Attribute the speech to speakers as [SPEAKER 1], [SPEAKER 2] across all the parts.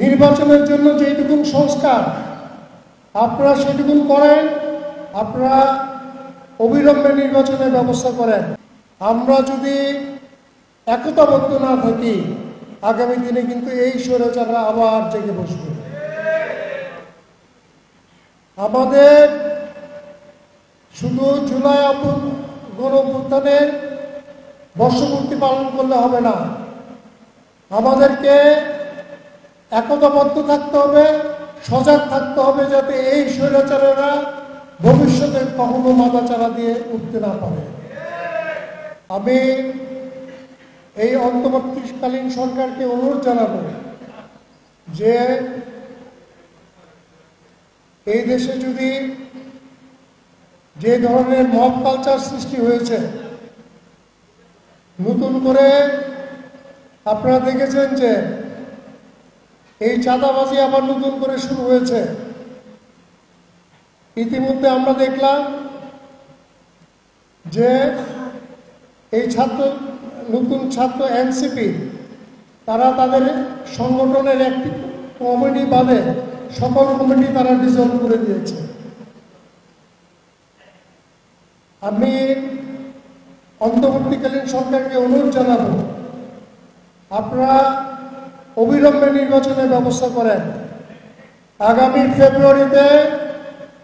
[SPEAKER 1] নির্বাচনের জন্য যেটুকু সংস্কার আপনারা সেটুকু করেন, আপনারা অবিলম্বে নির্বাচনের ব্যবস্থা করেন। আমরা যদি একতাবদ্ধ না থাকি আগামী দিনে কিন্তু এই স্বৈরাচাররা আবার জেগে বসবে। আমাদের শুধু জুলাই গণঅভ্যুত্থানের বর্ষপূর্তি পালন করলে হবে না, আমাদেরকে একতাবদ্ধ থাকতে হবে, সজাগ থাকতে হবে, যাতে এই স্বৈরাচারেরা ভবিষ্যতে কখনো মাথাচাড়া দিয়ে উঠতে না পারে। আমি এই অন্তর্বর্তীকালীন সরকারকে অনুরোধ জানাবো যে এই দেশে যদি যে ধরনের মব কালচার সৃষ্টি হয়েছে, নতুন করে আপনারা দেখেছেন যে এই চাঁদাবাজি আবার নতুন করে শুরু হয়েছে। ইতিমধ্যে আমরা দেখলাম যে এই নতুন ছাত্র এনসিপি তারা তাদের সংগঠনের একটি কমিটি বাদে সকল কমিটি তারা ডিসলভ করে দিয়েছে। আমি অন্তর্বর্তীকালীন সরকারকে অনুরোধ জানাবো আপনারা অবিলম্বে নির্বাচনের ব্যবস্থা করেন। আগামী ফেব্রুয়ারিতে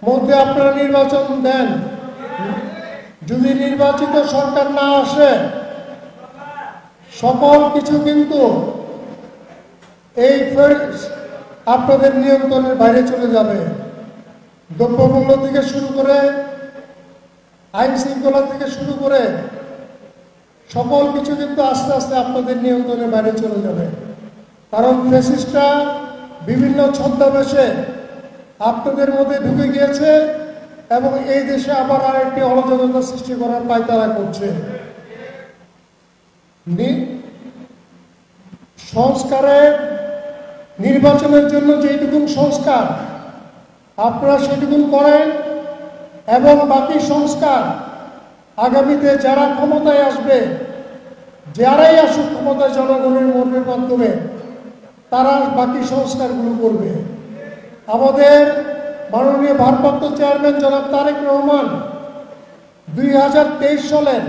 [SPEAKER 1] মধ্যে আপনারা নির্বাচন দেন। যদি নির্বাচিত সরকার না আসে সকল কিছু কিন্তু এই আপনাদের নিয়ন্ত্রণের বাইরে চলে যাবে। দ্রব্যমূল্য থেকে শুরু করে আইন শৃঙ্খলা থেকে শুরু করে সকল কিছু কিন্তু আস্তে আস্তে আপনাদের নিয়ন্ত্রণের বাইরে চলে যাবে। কারণ ফ্যাসিস্টরা বিভিন্ন ছদ্মবেশে আপনাদের মধ্যে ঢুকে গিয়েছে এবং এই দেশে আবার আরেকটি অরাজকতা সৃষ্টি করার পায়তারা করছে। সংস্কারের নির্বাচনের জন্য যেটুকু সংস্কার আপনারা সেটুকু করেন এবং বাকি সংস্কার আগামীতে যারা ক্ষমতায় আসবে, যারাই আসুক ক্ষমতায় জনগণের মনের মাধ্যমে, তারা বাকি সংস্কারগুলো করবে। আমাদের মাননীয় ভারপ্রাপ্ত চেয়ারম্যান জনাব তারেক রহমান 2023 সালের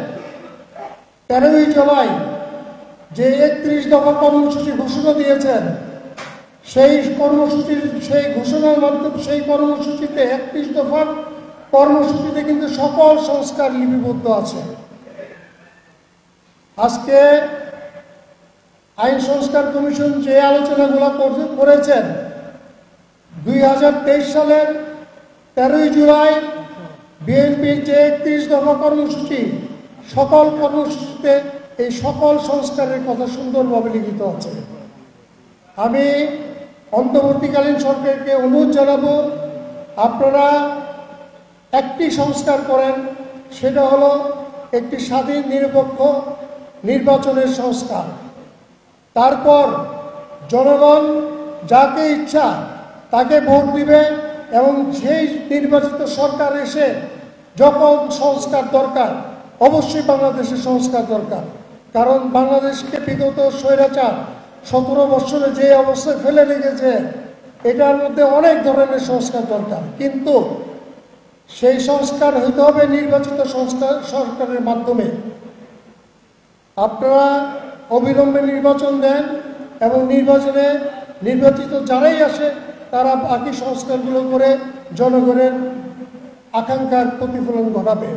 [SPEAKER 1] 13ই জুলাই যে 31 দফা কর্মসূচি ঘোষণা দিয়েছেন, সেই ঘোষণার মাধ্যমে সেই কর্মসূচিতে 31 দফার কর্মসূচিতে কিন্তু সকল সংস্কার লিপিবদ্ধ আছে। আজকে আইন সংস্কার কমিশন যে আলোচনাগুলো করেছেন 2023 সালের 13ই জুলাই বিএনপির যে 31 দফা কর্মসূচি, সকল কর্মসূচিতে এই সকল সংস্কারের কথা সুন্দরভাবে লিখিত আছে। আমি অন্তর্বর্তীকালীন সরকারকে অনুরোধ জানাবো আপনারা একটি সংস্কার করেন, সেটা হলো একটি স্বাধীন নিরপেক্ষ নির্বাচনের সংস্কার। তারপর জনগণ যাকে ইচ্ছা তাকে ভোট দিবে এবং সেই নির্বাচিত সরকার এসে যখন সংস্কার দরকার, অবশ্যই বাংলাদেশের সংস্কার দরকার। কারণ বাংলাদেশকে বিগত স্বৈরাচার 17 বছরে যে অবস্থায় ফেলে রেখেছে, এটার মধ্যে অনেক ধরনের সংস্কার দরকার। কিন্তু সেই সংস্কার হইতে হবে নির্বাচিত সরকারের মাধ্যমে। আপনারা অবিলম্বে নির্বাচন দেন এবং নির্বাচনে নির্বাচিত যারাই আসে তারা বাকি সংস্কারগুলো করে জনগণের আকাঙ্ক্ষার প্রতিফলন ঘটাবে।